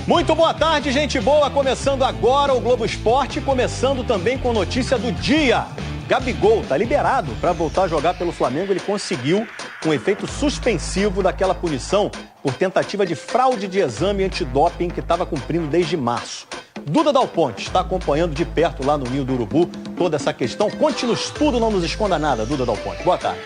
Muito boa tarde, gente boa. Começando agora o Globo Esporte, começando também com notícia do dia. Gabigol tá liberado para voltar a jogar pelo Flamengo. Ele conseguiu um efeito suspensivo daquela punição por tentativa de fraude de exame antidoping que estava cumprindo desde março. Duda Dal Ponte está acompanhando de perto lá no Ninho do Urubu toda essa questão. Conte-nos tudo, não nos esconda nada, Duda Dal Ponte. Boa tarde.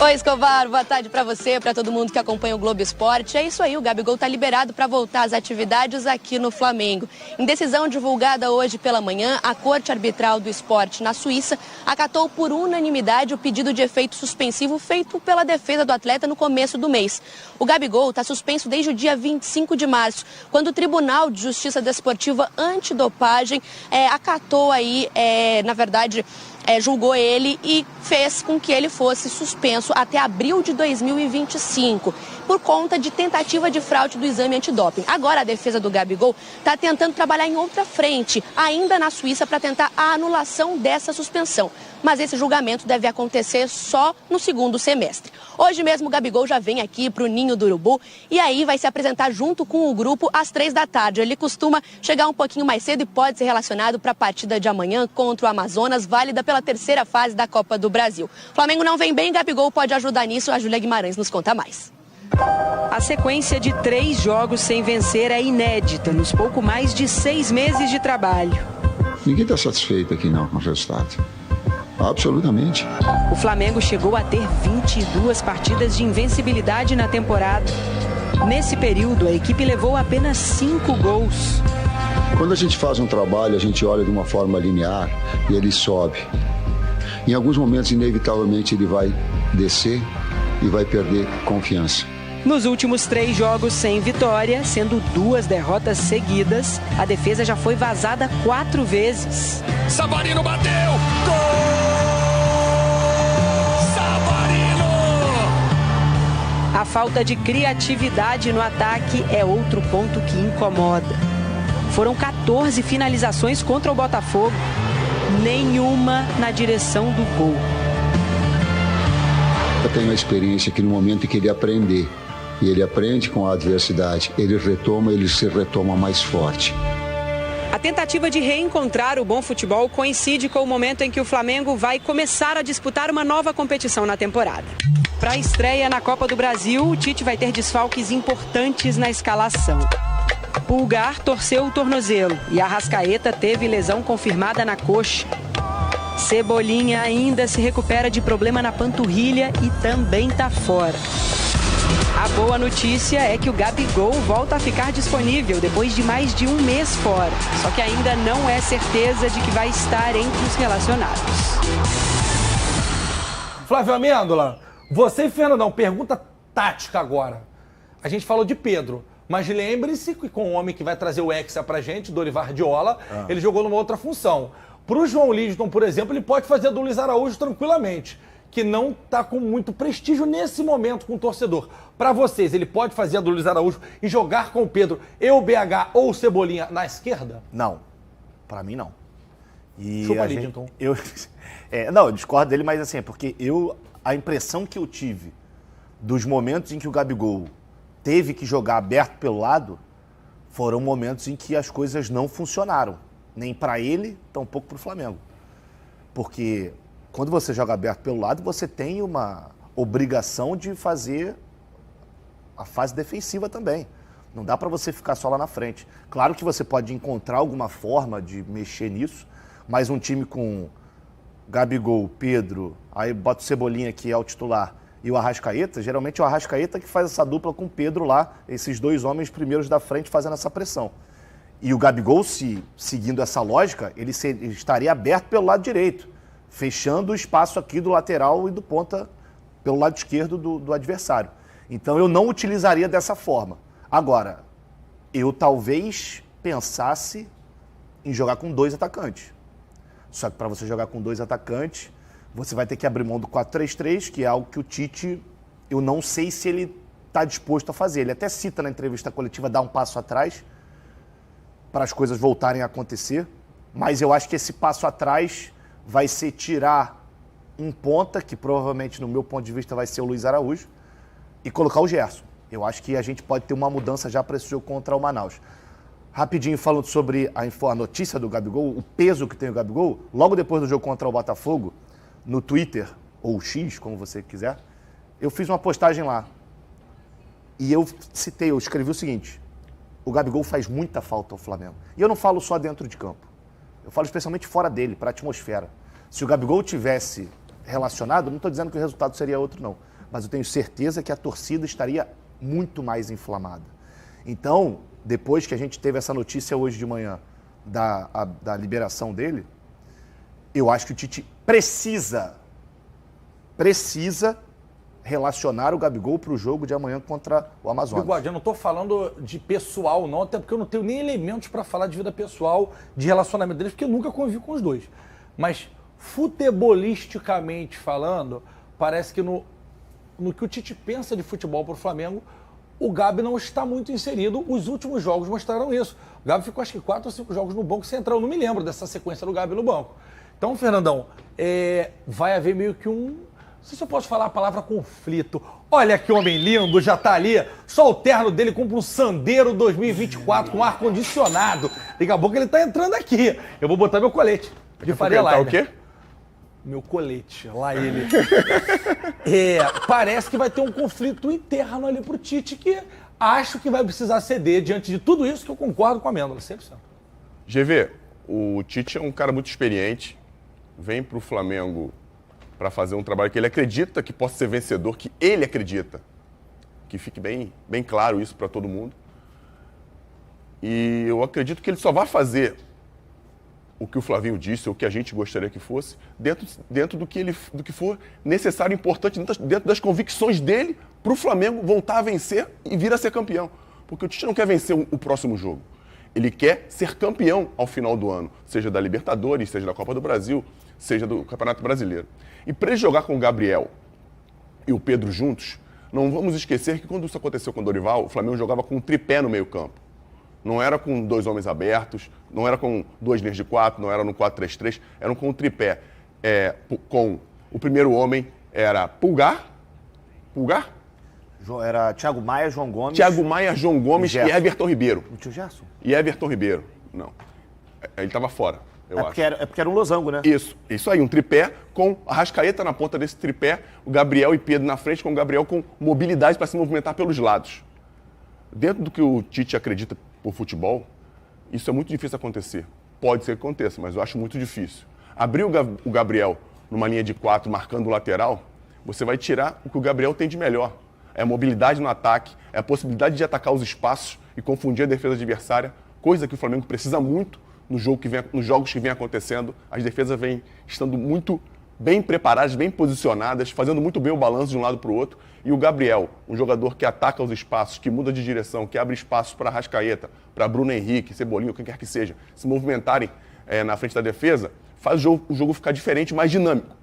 Oi, Escobar, boa tarde para você, para todo mundo que acompanha o Globo Esporte. É isso aí, o Gabigol está liberado para voltar às atividades aqui no Flamengo. Em decisão divulgada hoje pela manhã, a Corte Arbitral do Esporte na Suíça acatou por unanimidade o pedido de efeito suspensivo feito pela defesa do atleta no começo do mês. O Gabigol está suspenso desde o dia 25 de março, quando o Tribunal de Justiça Desportiva Antidopagem acatou aí, julgou ele e fez com que ele fosse suspenso até abril de 2025, por conta de tentativa de fraude do exame antidoping. Agora a defesa do Gabigol está tentando trabalhar em outra frente, ainda na Suíça, para tentar a anulação dessa suspensão. Mas esse julgamento deve acontecer só no segundo semestre. Hoje mesmo o Gabigol já vem aqui para o Ninho do Urubu e aí vai se apresentar junto com o grupo às 3h. Ele costuma chegar um pouquinho mais cedo e pode ser relacionado para a partida de amanhã contra o Amazonas, válida pela terceira fase da Copa do Brasil. O Flamengo não vem bem, Gabigol pode ajudar nisso. A Júlia Guimarães nos conta mais. A sequência de 3 jogos sem vencer é inédita nos pouco mais de 6 meses de trabalho. Ninguém está satisfeito aqui não com o resultado. Absolutamente. O Flamengo chegou a ter 22 partidas de invencibilidade na temporada. Nesse período, a equipe levou apenas 5 gols. Quando a gente faz um trabalho, a gente olha de uma forma linear e ele sobe. Em alguns momentos, inevitavelmente, ele vai descer e vai perder confiança. Nos últimos 3 jogos sem vitória, sendo 2 derrotas seguidas, a defesa já foi vazada 4 vezes. Savarino bateu! Gol! Savarino! A falta de criatividade no ataque é outro ponto que incomoda. Foram 14 finalizações contra o Botafogo, nenhuma na direção do gol. Eu tenho a experiência que no momento em que ele aprender, e ele aprende com a adversidade, ele se retoma mais forte. A tentativa de reencontrar o bom futebol coincide com o momento em que o Flamengo vai começar a disputar uma nova competição na temporada. Para a estreia na Copa do Brasil, o Tite vai ter desfalques importantes na escalação. Pulgar torceu o tornozelo e Arrascaeta teve lesão confirmada na coxa. Cebolinha ainda se recupera de problema na panturrilha e também está fora. A boa notícia é que o Gabigol volta a ficar disponível depois de mais de 1 mês fora. Só que ainda não é certeza de que vai estar entre os relacionados. Flávio Amêndola, você e Fernandão, pergunta tática agora. A gente falou de Pedro, mas lembre-se que com o homem que vai trazer o Hexa pra gente, Dorival Ardiola, ele jogou numa outra função. Pro João Liston, por exemplo, ele pode fazer do Luiz Araújo tranquilamente, que não está com muito prestígio nesse momento com o torcedor. Para vocês, ele pode fazer a do Luiz Araújo e jogar com o Pedro, o BH ou o Cebolinha na esquerda? Não, para mim não. E Chupa ali, então. Não, eu discordo dele, mas assim, porque a impressão que eu tive dos momentos em que o Gabigol teve que jogar aberto pelo lado, foram momentos em que as coisas não funcionaram. Nem para ele, tampouco para o Flamengo. Porque quando você joga aberto pelo lado, você tem uma obrigação de fazer a fase defensiva também. Não dá para você ficar só lá na frente. Claro que você pode encontrar alguma forma de mexer nisso, mas um time com Gabigol, Pedro, aí bota o Cebolinha, que é o titular, e o Arrascaeta, geralmente é o Arrascaeta que faz essa dupla com o Pedro lá, esses 2 homens primeiros da frente fazendo essa pressão. E o Gabigol, seguindo essa lógica, ele estaria aberto pelo lado direito, fechando o espaço aqui do lateral e do ponta pelo lado esquerdo do adversário. Então eu não utilizaria dessa forma. Agora, eu talvez pensasse em jogar com 2 atacantes. Só que para você jogar com 2 atacantes, você vai ter que abrir mão do 4-3-3, que é algo que o Tite, eu não sei se ele está disposto a fazer. Ele até cita na entrevista coletiva dar um passo atrás, para as coisas voltarem a acontecer, mas eu acho que esse passo atrás vai ser tirar um ponta, que provavelmente, no meu ponto de vista, vai ser o Luiz Araújo, e colocar o Gerson. Eu acho que a gente pode ter uma mudança já para esse jogo contra o Manaus. Rapidinho, falando sobre a notícia do Gabigol, o peso que tem o Gabigol, logo depois do jogo contra o Botafogo, no Twitter, ou X, como você quiser, eu fiz uma postagem lá. E eu escrevi o seguinte: o Gabigol faz muita falta ao Flamengo. E eu não falo só dentro de campo. Eu falo especialmente fora dele, para a atmosfera. Se o Gabigol tivesse relacionado, não estou dizendo que o resultado seria outro, não. Mas eu tenho certeza que a torcida estaria muito mais inflamada. Então, depois que a gente teve essa notícia hoje de manhã da liberação dele, eu acho que o Tite precisa relacionar o Gabigol para o jogo de amanhã contra o Amazonas. Bigode, eu não estou falando de pessoal, não, até porque eu não tenho nem elementos para falar de vida pessoal, de relacionamento deles, porque eu nunca convivi com os dois. Mas, futebolisticamente falando, parece que no que o Tite pensa de futebol para o Flamengo, o Gabi não está muito inserido. Os últimos jogos mostraram isso. O Gabi ficou, acho que 4 ou 5 jogos no banco central. Eu não me lembro dessa sequência do Gabi no banco. Então, Fernandão, vai haver meio que um... Não sei se eu posso falar a palavra conflito. Olha que homem lindo, já tá ali. Só o terno dele compra um Sandero 2024 com ar-condicionado. Daqui a pouco ele tá entrando aqui. Eu vou botar meu colete de Faria Limer. O quê? Meu colete, lá ele. Parece que vai ter um conflito interno ali pro Tite, que acho que vai precisar ceder diante de tudo isso, que eu concordo com a Amêndola, 100%. GV, o Tite é um cara muito experiente, vem pro Flamengo para fazer um trabalho que ele acredita que possa ser vencedor, que ele acredita. Que fique bem claro isso para todo mundo. E eu acredito que ele só vai fazer o que o Flavinho disse, ou o que a gente gostaria que fosse, dentro do que for necessário e importante, dentro das convicções dele, para o Flamengo voltar a vencer e vir a ser campeão. Porque o Tite não quer vencer o próximo jogo. Ele quer ser campeão ao final do ano, seja da Libertadores, seja da Copa do Brasil, seja do Campeonato Brasileiro. E para ele jogar com o Gabriel e o Pedro juntos, não vamos esquecer que quando isso aconteceu com o Dorival, o Flamengo jogava com um tripé no meio-campo. Não era com 2 homens abertos, não era com 2 linhas de 4, não era no 4-3-3, eram com um tripé. Com o primeiro homem era Pulgar? Era Thiago Maia, João Gomes. Thiago Maia, João Gomes e Everton Ribeiro. O tio Gerson? E Everton Ribeiro, não. Ele estava fora, eu acho. Porque era um losango, né? Isso aí, um tripé com a Arrascaeta na ponta desse tripé, o Gabriel e Pedro na frente, com o Gabriel com mobilidade para se movimentar pelos lados. Dentro do que o Tite acredita por futebol, isso é muito difícil acontecer. Pode ser que aconteça, mas eu acho muito difícil. Abrir o Gabriel numa linha de 4, marcando o lateral, você vai tirar o que o Gabriel tem de melhor. É a mobilidade no ataque, é a possibilidade de atacar os espaços e confundir a defesa adversária, coisa que o Flamengo precisa muito nos jogos que vem acontecendo. As defesas vêm estando muito bem preparadas, bem posicionadas, fazendo muito bem o balanço de um lado para o outro. E o Gabriel, um jogador que ataca os espaços, que muda de direção, que abre espaços para Arrascaeta, para Bruno Henrique, Cebolinha, quem quer que seja, se movimentarem na frente da defesa, faz o jogo ficar diferente, mais dinâmico.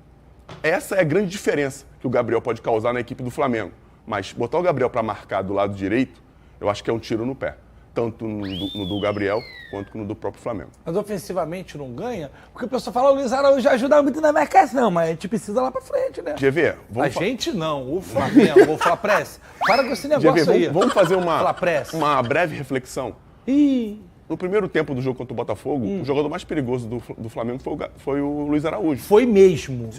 Essa é a grande diferença que o Gabriel pode causar na equipe do Flamengo. Mas botar o Gabriel para marcar do lado direito, eu acho que é um tiro no pé. Tanto no do Gabriel, quanto no do próprio Flamengo. Mas ofensivamente não ganha? Porque o pessoal fala, o Luiz Araújo ajuda muito na marcação, mas a gente precisa lá pra frente, né? GV, gente não, o Flamengo, vou falar pressa. Para com esse negócio GV, aí. Vamos fazer uma breve reflexão. No primeiro tempo do jogo contra o Botafogo, o jogador mais perigoso do Flamengo foi o Luiz Araújo. Foi mesmo,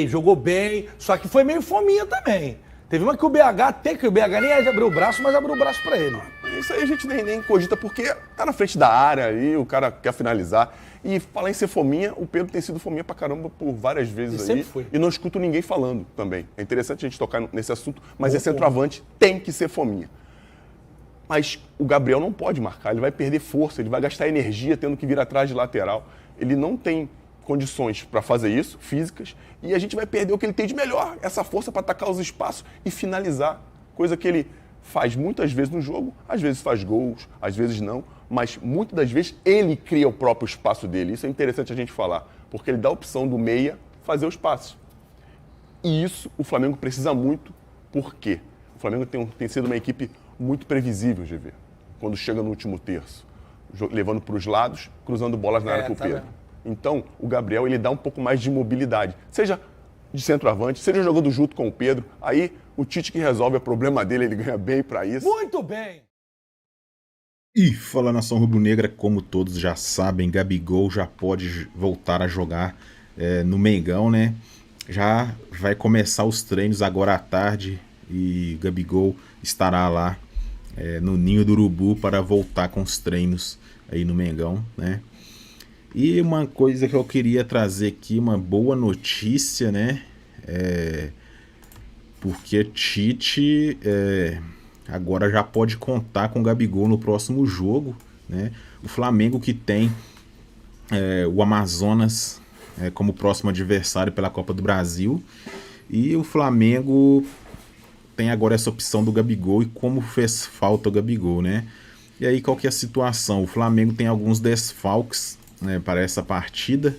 jogou bem, só que foi meio fominha também. Teve uma que o BH nem é de abrir o braço, mas abriu o braço pra ele. Isso aí a gente nem cogita, porque tá na frente da área aí, o cara quer finalizar. E falar em ser fominha, o Pedro tem sido fominha pra caramba por várias vezes aí. Sempre foi. E não escuto ninguém falando também. É interessante a gente tocar nesse assunto, mas centroavante, tem que ser fominha. Mas o Gabriel não pode marcar, ele vai perder força, ele vai gastar energia tendo que vir atrás de lateral. Ele não tem condições para fazer isso, físicas, e a gente vai perder o que ele tem de melhor, essa força para atacar os espaços e finalizar, coisa que ele faz muitas vezes no jogo, às vezes faz gols, às vezes não, mas muitas das vezes ele cria o próprio espaço dele. Isso é interessante a gente falar, porque ele dá a opção do meia fazer os passes. E isso o Flamengo precisa muito, por quê? O Flamengo tem sido uma equipe muito previsível, GV, quando chega no último terço, levando para os lados, cruzando bolas na área para o Pedro. Então, o Gabriel, ele dá um pouco mais de mobilidade. Seja de centroavante, seja jogando junto com o Pedro. Aí o Tite que resolve o problema dele, ele ganha bem para isso. Muito bem! E fala, nação rubro-negra, como todos já sabem, Gabigol já pode voltar a jogar no Mengão, né? Já vai começar os treinos agora à tarde e Gabigol estará lá no Ninho do Urubu para voltar com os treinos aí no Mengão, né? E uma coisa que eu queria trazer aqui, uma boa notícia, né? Porque Tite agora já pode contar com o Gabigol no próximo jogo, né? O Flamengo que tem o Amazonas como próximo adversário pela Copa do Brasil, e o Flamengo tem agora essa opção do Gabigol, e como fez falta o Gabigol, né? E aí qual que é a situação? O Flamengo tem alguns desfalques, né, para essa partida,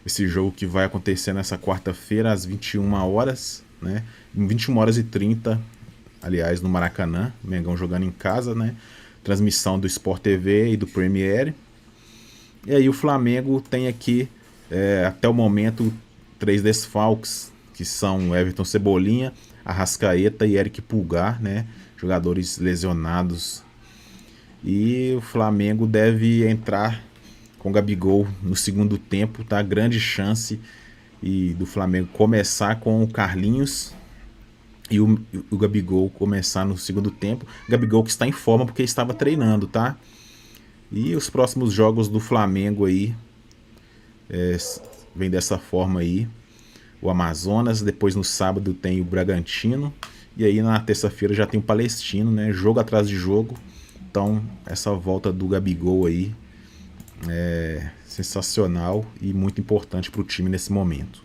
esse jogo que vai acontecer nessa quarta-feira às 21 horas, né? Em 21h30, aliás, no Maracanã, Mengão jogando em casa, né? Transmissão do Sport TV e do Premiere. E aí o Flamengo tem aqui, até o momento, 3 desfalques, que são Everton Cebolinha, Arrascaeta e Eric Pulgar, né? Jogadores lesionados. E o Flamengo deve entrar com o Gabigol no segundo tempo, tá? Grande chance do Flamengo começar com o Carlinhos e o Gabigol começar no segundo tempo. Gabigol que está em forma porque estava treinando, tá? E os próximos jogos do Flamengo aí vem dessa forma aí. O Amazonas, depois no sábado tem o Bragantino, e aí na terça-feira já tem o Palestino, né? Jogo atrás de jogo. Então essa volta do Gabigol aí é sensacional e muito importante para o time nesse momento.